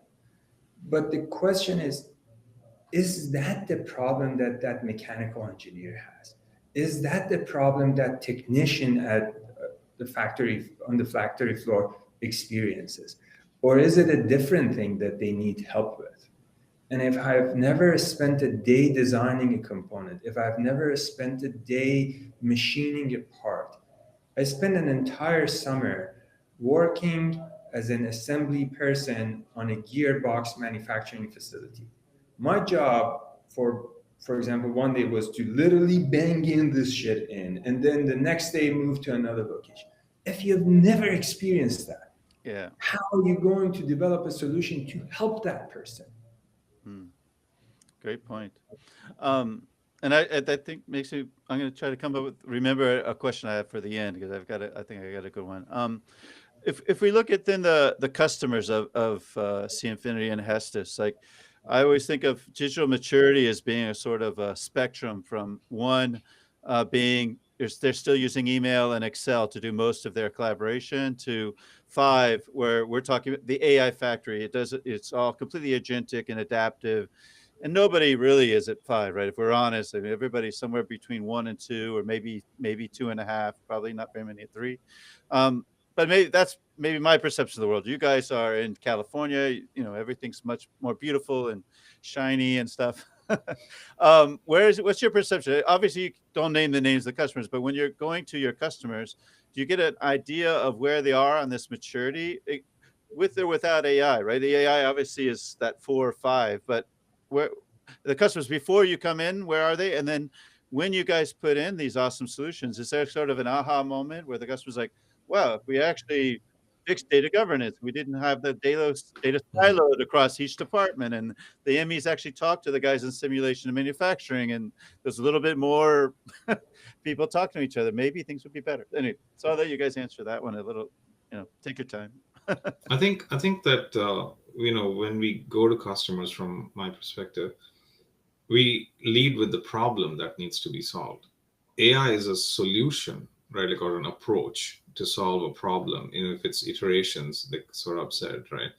But the question is that the problem that that mechanical engineer has? Is that the problem that technician at the factory on the factory floor experiences? Or is it a different thing that they need help with? And if I've never spent a day designing a component, if I've never spent a day machining a part, I spent an entire summer working as an assembly person on a gearbox manufacturing facility. My job for example, one day was to literally bang in this shit in, and then the next day move to another location. If you've never experienced that, Yeah. how are you going to develop a solution to help that person? Great point. And I think makes me. I'm going to try to come up with remember a question I have for the end because I think I got a good one. If we look at then the customers of C Infinity and Hestus, like I always think of digital maturity as being a sort of a spectrum from one being they're still using email and Excel to do most of their collaboration to 5 where we're talking about the AI factory. It's all completely agentic and adaptive. And nobody really is at 5, right? If we're honest, I mean, everybody's somewhere between 1 and 2, or maybe 2.5. Probably not very many at 3. But maybe that's maybe my perception of the world. You guys are in California. Everything's much more beautiful and shiny and stuff. What's your perception? Obviously, you don't name the names of the customers, but when you're going to your customers, do you get an idea of where they are on this maturity, with or without AI? Right? The AI obviously is that 4 or 5, but where the customers before you come in, where are they? And then when you guys put in these awesome solutions, is there sort of an aha moment where the customer's like, well, we actually fixed data governance. We didn't have the data siloed across each department, and the MEs actually talked to the guys in simulation and manufacturing, and there's a little bit more people talking to each other. Maybe things would be better. Anyway, so I'll let you guys answer that one a little. Take your time. I think that when we go to customers, from my perspective, we lead with the problem that needs to be solved. AI is a solution, right? Like, or an approach to solve a problem. If it's iterations, like Sohrab said, right?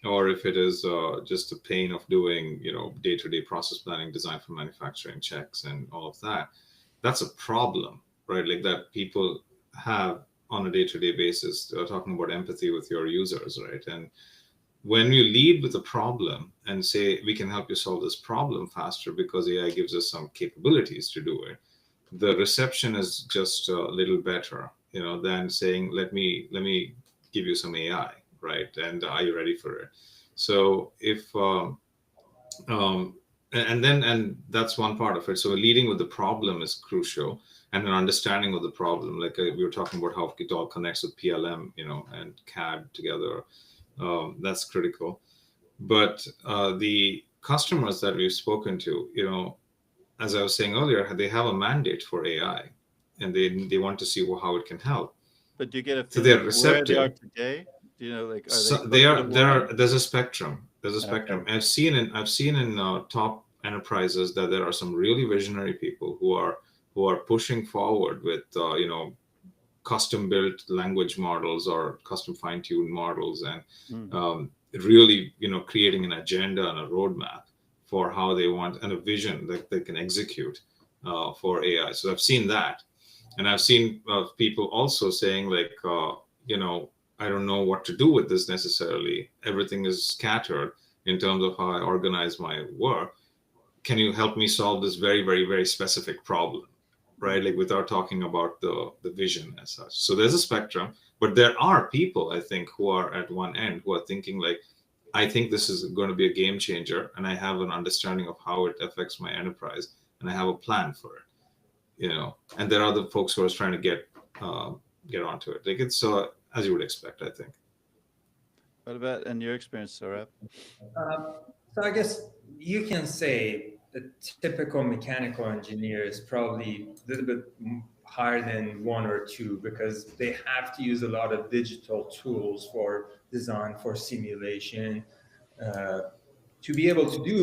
Or if it is just a pain of doing, day-to-day process planning, design for manufacturing checks and all of that. That's a problem, right? Like that people have on a day-to-day basis, talking about empathy with your users, right? And when you lead with a problem and say, we can help you solve this problem faster because AI gives us some capabilities to do it, the reception is just a little better, than saying, let me give you some AI, right? And are you ready for it? So if, and that's one part of it. So leading with the problem is crucial, and an understanding of the problem. Like we were talking about how it all connects with PLM, and CAD together. That's critical. But the customers that we've spoken to, as I was saying earlier, they have a mandate for AI, and they want to see how it can help. But do you get a So feeling they're where they are receptive. today? Do you know, like, are So they there's a spectrum. There's a spectrum. Okay. I've seen in top enterprises that there are some really visionary people who are pushing forward with custom built language models or custom fine tuned models, and Mm. really, creating an agenda and a roadmap for how they want, and a vision that they can execute for AI. So I've seen that. And I've seen people also saying like, I don't know what to do with this necessarily. Everything is scattered in terms of how I organize my work. Can you help me solve this very, very, very specific problem? Right? Like without talking about the vision as such. So there's a spectrum, but there are people, I think, who are at one end who are thinking like, I think this is going to be a game changer, and I have an understanding of how it affects my enterprise, and I have a plan for it. And there are the folks who are trying to get onto it. Like it's as you would expect, I think. What about in your experience, Saurabh? So I guess you can say the typical mechanical engineer is probably a little bit higher than one or two, because they have to use a lot of digital tools for design, for simulation, to be able to do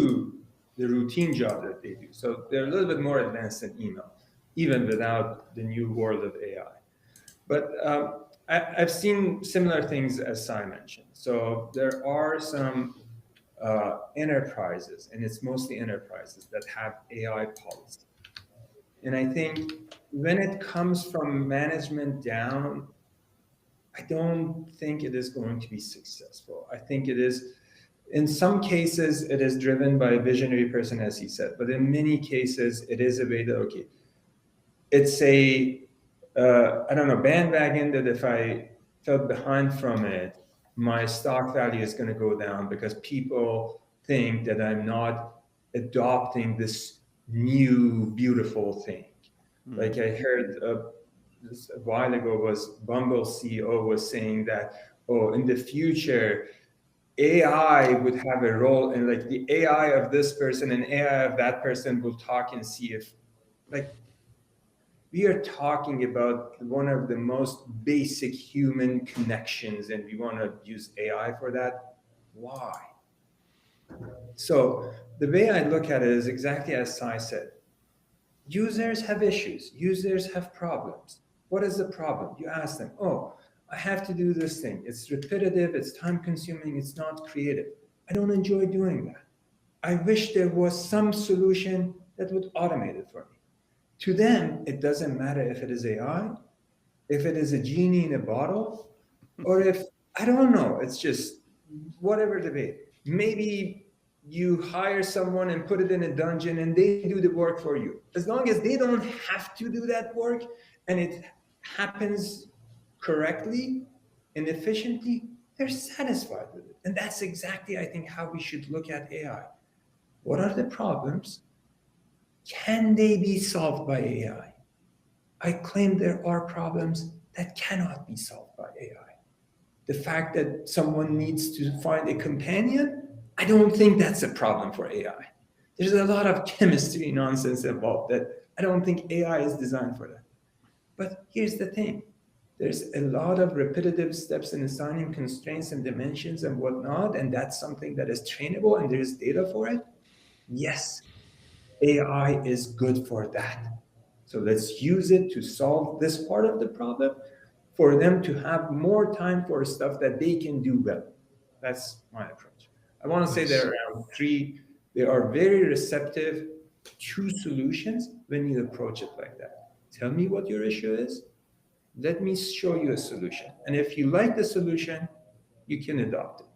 the routine job that they do. So they're a little bit more advanced than email, even without the new world of AI. But I've seen similar things as Sai mentioned. So there are some enterprises, and it's mostly enterprises that have AI policy. And I think when it comes from management down, I don't think it is going to be successful. I think it is, in some cases, it is driven by a visionary person, as he said, but in many cases, it is a way that, okay, it's a, I don't know, bandwagon that if I fell behind from it, my stock value is going to go down because people think that I'm not adopting this new, beautiful thing. Like I heard this a while ago, was Bumble CEO was saying that, oh, in the future, AI would have a role, and like the AI of this person and AI of that person will talk and see if, like, we are talking about one of the most basic human connections, and we want to use AI for that. Why? So the way I look at it is exactly as Sai said. Users have issues. Users have problems. What is the problem? You ask them, oh, I have to do this thing. It's repetitive, it's time consuming, it's not creative. I don't enjoy doing that. I wish there was some solution that would automate it for me. To them, it doesn't matter if it is AI, if it is a genie in a bottle, or if, I don't know, it's just whatever debate. Maybe you hire someone and put it in a dungeon and they do the work for you. As long as they don't have to do that work and it happens correctly and efficiently, they're satisfied with it. And that's exactly, I think, how we should look at AI. What are the problems? Can they be solved by AI? I claim there are problems that cannot be solved by AI. The fact that someone needs to find a companion, I don't think that's a problem for AI. There's a lot of chemistry nonsense involved that I don't think AI is designed for that. But here's the thing. There's a lot of repetitive steps in assigning constraints and dimensions and whatnot, and that's something that is trainable and there's data for it. Yes, AI is good for that. So let's use it to solve this part of the problem, for them to have more time for stuff that they can do well. That's my approach. I want to say there are around three. They are very receptive to solutions when you approach it like that. Tell me what your issue is. Let me show you a solution. And if you like the solution, you can adopt it.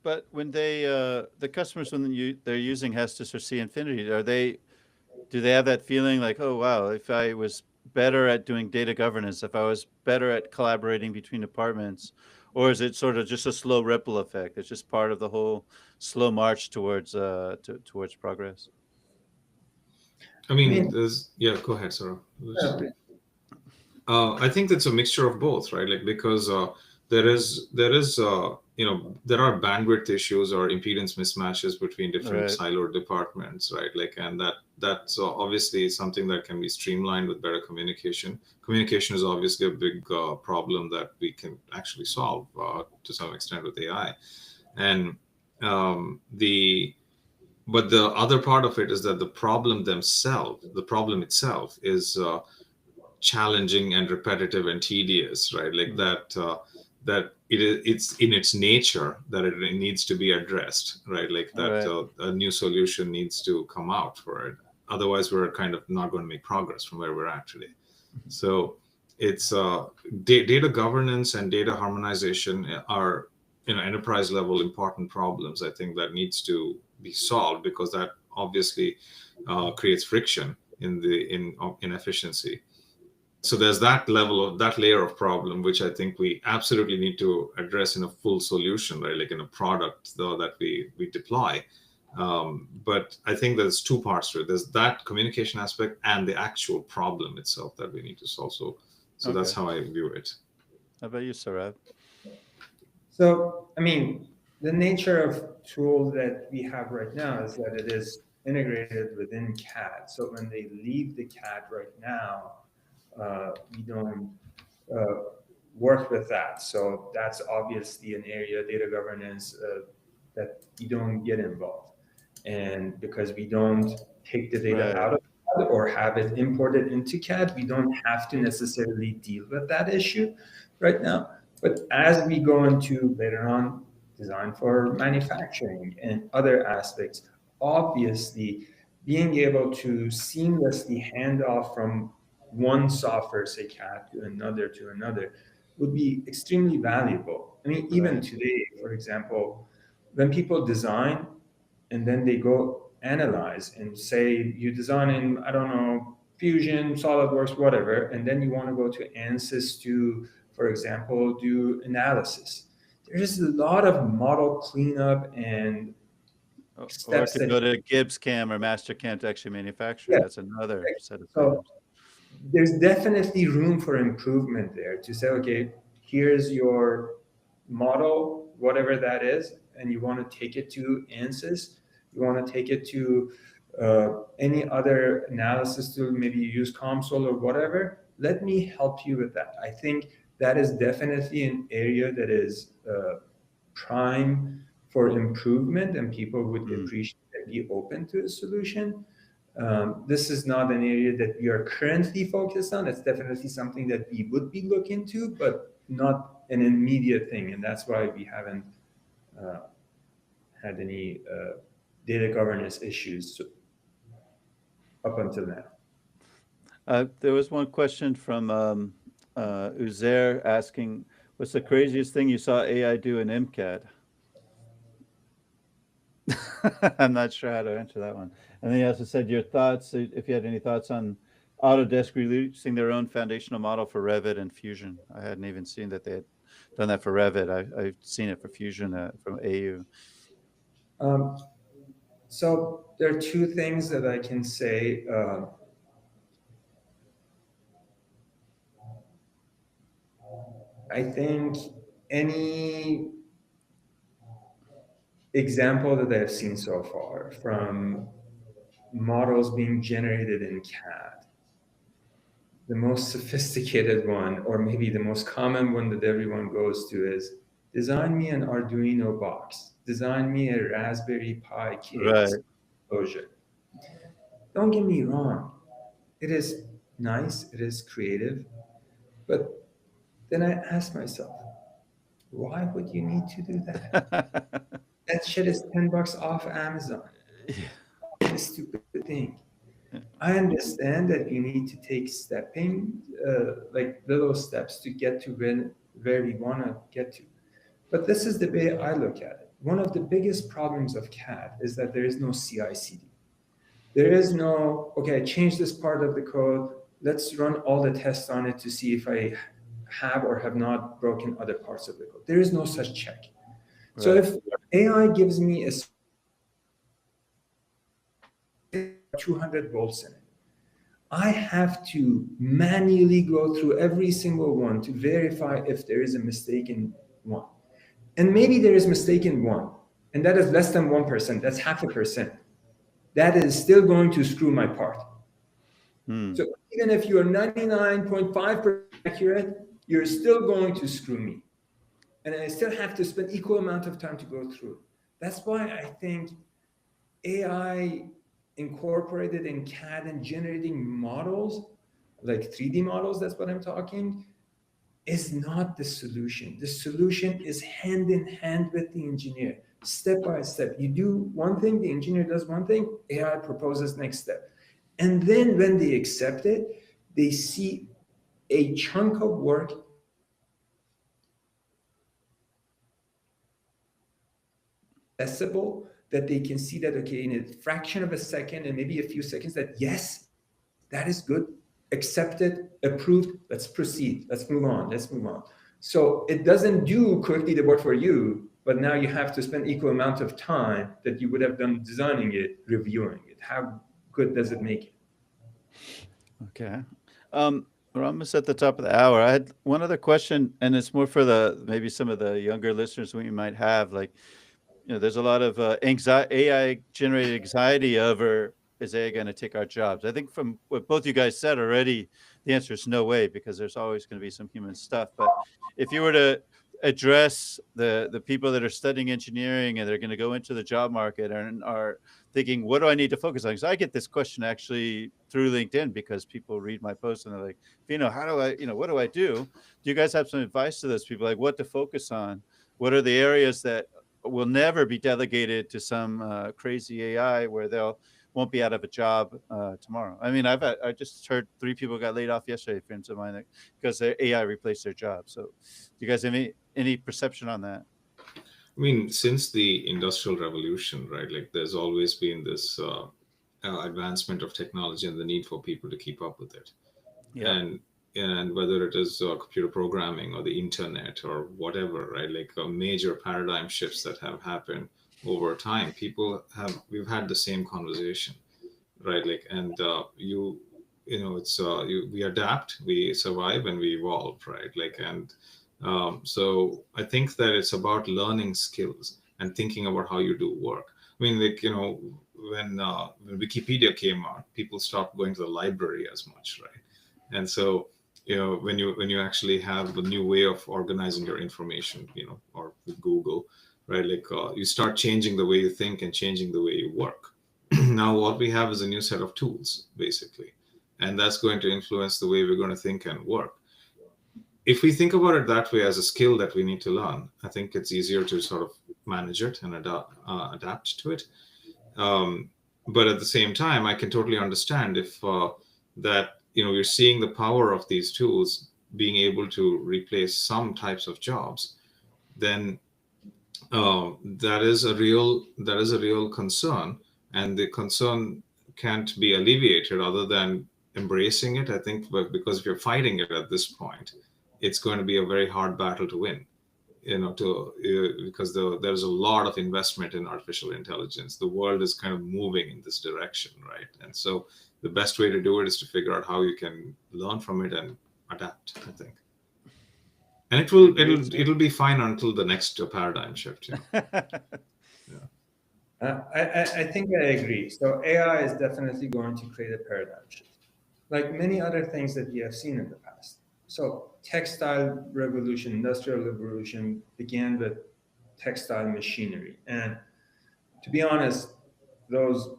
But when they, the customers, when they're using Hestus or C Infinity, do they have that feeling like, oh wow, if I was better at doing data governance, if I was better at collaborating between departments, or is it sort of just a slow ripple effect? It's just part of the whole slow march towards towards progress. I mean, go ahead, Saurabh. I think it's a mixture of both, right? Like, because there are bandwidth issues or impedance mismatches between different siloed departments, right? Like, and that's obviously something that can be streamlined with better communication. Communication is obviously a big problem that we can actually solve to some extent with AI, and but the other part of it is that the problem itself is challenging and repetitive and tedious, right? Like that it's in its nature that it needs to be addressed, right? Like that a new solution needs to come out for it. Otherwise, we're kind of not going to make progress from where we're at today. So it's data governance and data harmonization are enterprise level important problems, I think, that needs to be solved, because that obviously creates friction in efficiency. So there's that layer of problem, which I think we absolutely need to address in a full solution, right? Like in a product though that we deploy. But I think there's two parts to it. There's that communication aspect and the actual problem itself that we need to solve. So that's how I view it. How about you, Sohrab? So, I mean, the nature of tools that we have right now is that it is integrated within CAD. So when they leave the CAD right now, we don't work with that. So that's obviously an area, data governance, that we don't get involved. And because we don't take the data out of CAD or have it imported into CAD, we don't have to necessarily deal with that issue right now. But as we go into later on design for manufacturing and other aspects, obviously being able to seamlessly hand off from one software, say CAD, to another, would be extremely valuable. I mean, even today, for example, when people design and then they go analyze and say you design in, I don't know, Fusion, SolidWorks, whatever, and then you want to go to ANSYS to, for example, do analysis. There's a lot of model cleanup and steps or to go to Gibbs Cam or Mastercam to actually manufacture. That's another set of items. There's definitely room for improvement there to say, okay, here's your model, whatever that is, and you want to take it to ANSYS, you want to take it to any other analysis tool, maybe you use Console or whatever, let me help you with that. I think that is definitely an area that is prime for improvement, and people would appreciate and be open to a solution. This is not an area that we are currently focused on. It's definitely something that we would be looking to, but not an immediate thing. And that's why we haven't had any data governance issues up until now. There was one question from Uzair asking, what's the craziest thing you saw AI do in MCAD? I'm not sure how to answer that one. And then he also said your thoughts, if you had any thoughts on Autodesk releasing their own foundational model for Revit and Fusion. I hadn't even seen that they had done that for Revit. I've seen it for Fusion from AU. So there are two things that I can say. I think any example that I've seen so far from models being generated in CAD, the most sophisticated one, or maybe the most common one that everyone goes to, is design me an Arduino box, design me a Raspberry Pi case enclosure. Don't get me wrong, it is nice, it is creative, but then I ask myself, why would you need to do that? That shit is $10 off Amazon. It's a stupid thing. I understand that you need to take stepping, like little steps to get to where we want to get to. But this is the way I look at it. One of the biggest problems of CAD is that there is no CI/CD. There is no, okay, I changed this part of the code. Let's run all the tests on it to see if I have or have not broken other parts of the code. There is no such check. So if AI gives me a 200 volts in it, I have to manually go through every single one to verify if there is a mistake in one. And maybe there is mistake in one, and that is less than 1%, that's 0.5%. That is still going to screw my part. So even if you're 99.5% accurate, you're still going to screw me. And I still have to spend equal amount of time to go through. That's why I think AI incorporated in CAD and generating models like 3D models, that's what I'm talking, is not the solution. The solution is hand in hand with the engineer, step by step. You do one thing, the engineer does one thing, AI proposes next step. And then when they accept it, they see a chunk of work accessible, that they can see that, okay, in a fraction of a second and maybe a few seconds, that yes, that is good, accepted, approved, let's proceed, let's move on, let's move on. So it doesn't do quickly the work for you, but now you have to spend equal amount of time that you would have done designing it, reviewing it. How good does it make it? Okay. We're almost at the top of the hour. I had one other question, and it's more for the maybe some of the younger listeners we might have. Like, there's a lot of AI generated anxiety over, is AI going to take our jobs? I think from what both you guys said already, the answer is no way, because there's always going to be some human stuff. But if you were to address the people that are studying engineering and they're going to go into the job market and are thinking, what do I need to focus on? Because I get this question actually through LinkedIn, because people read my posts and they're like, how do I, what do I do? Do you guys have some advice to those people, like what to focus on? What are the areas that will never be delegated to some crazy AI where won't be out of a job tomorrow? I mean, I just heard 3 people got laid off yesterday, friends of mine, because their AI replaced their job. So do you guys have any perception on that? I mean, since the Industrial Revolution, right, like there's always been this advancement of technology and the need for people to keep up with it. Yeah. And whether it is computer programming or the internet or whatever, right, like major paradigm shifts that have happened over time, we've had the same conversation, right? Like, and we adapt, we survive, and we evolve, right? Like, and so I think that it's about learning skills and thinking about how you do work. I mean, like, when Wikipedia came out, people stopped going to the library as much, right? And so, when you actually have a new way of organizing your information, or with Google, right? Like, you start changing the way you think and changing the way you work. Now, what we have is a new set of tools, basically, and that's going to influence the way we're going to think and work. If we think about it that way as a skill that we need to learn, I think it's easier to sort of manage it and adapt to it. But at the same time, I can totally understand if that you're seeing the power of these tools being able to replace some types of jobs, then that is a real concern, and the concern can't be alleviated other than embracing it. I think, because if you're fighting it at this point, it's going to be a very hard battle to win. Because there's a lot of investment in artificial intelligence. The world is kind of moving in this direction, right? And so the best way to do it is to figure out how you can learn from it and adapt, I think. And it'll be fine until the next paradigm shift. Yeah. I think I agree. So AI is definitely going to create a paradigm shift, like many other things that we have seen in the past. So textile revolution, industrial revolution began with textile machinery. And to be honest, those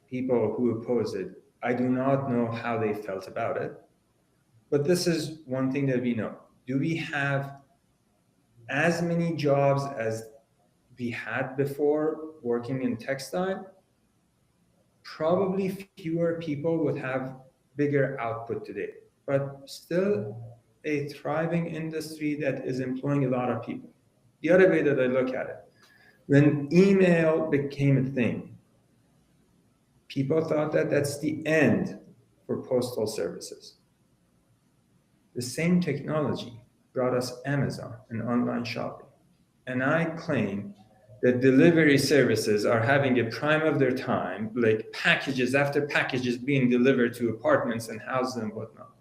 people who oppose it, I do not know how they felt about it. But this is one thing that we know. Do we have as many jobs as we had before working in textile? Probably fewer people would have bigger output today, but still a thriving industry that is employing a lot of people. The other way that I look at it, when email became a thing, people thought that that's the end for postal services. The same technology brought us Amazon and online shopping. And I claim that delivery services are having a prime of their time, like packages after packages being delivered to apartments and houses and whatnot.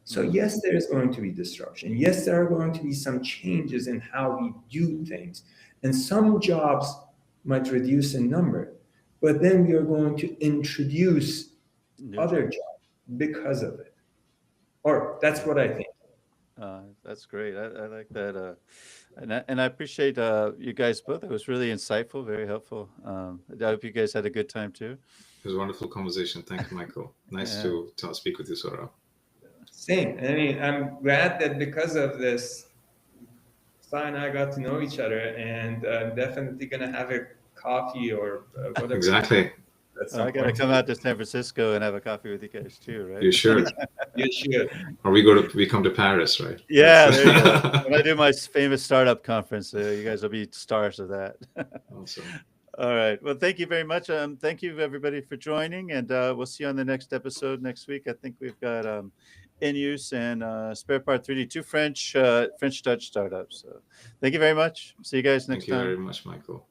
So yes, there is going to be disruption. Yes, there are going to be some changes in how we do things. And some jobs might reduce in number, but then we are going to introduce other jobs because of it. Or that's what I think. That's great. I like that. And I appreciate you guys both. It was really insightful, very helpful. I hope you guys had a good time too. It was a wonderful conversation. Thank you, Michael. Nice to speak with you, Sohrab. Same. I mean, I'm glad that because of this, Sai and I got to know each other, and I'm definitely gonna have a coffee or whatever. Exactly. At some I got to point. come out to San Francisco and have a coffee with you guys too, right? You should. You should. Or we come to Paris, right? Yeah, there you go. When I do my famous startup conference, you guys will be stars of that. Awesome. All right. Well, thank you very much. Thank you everybody for joining, and we'll see you on the next episode next week. I think we've got In Use and Spare Part 3D, two French Dutch startups. So, thank you very much. See you guys next Thank you time. very much, Michael.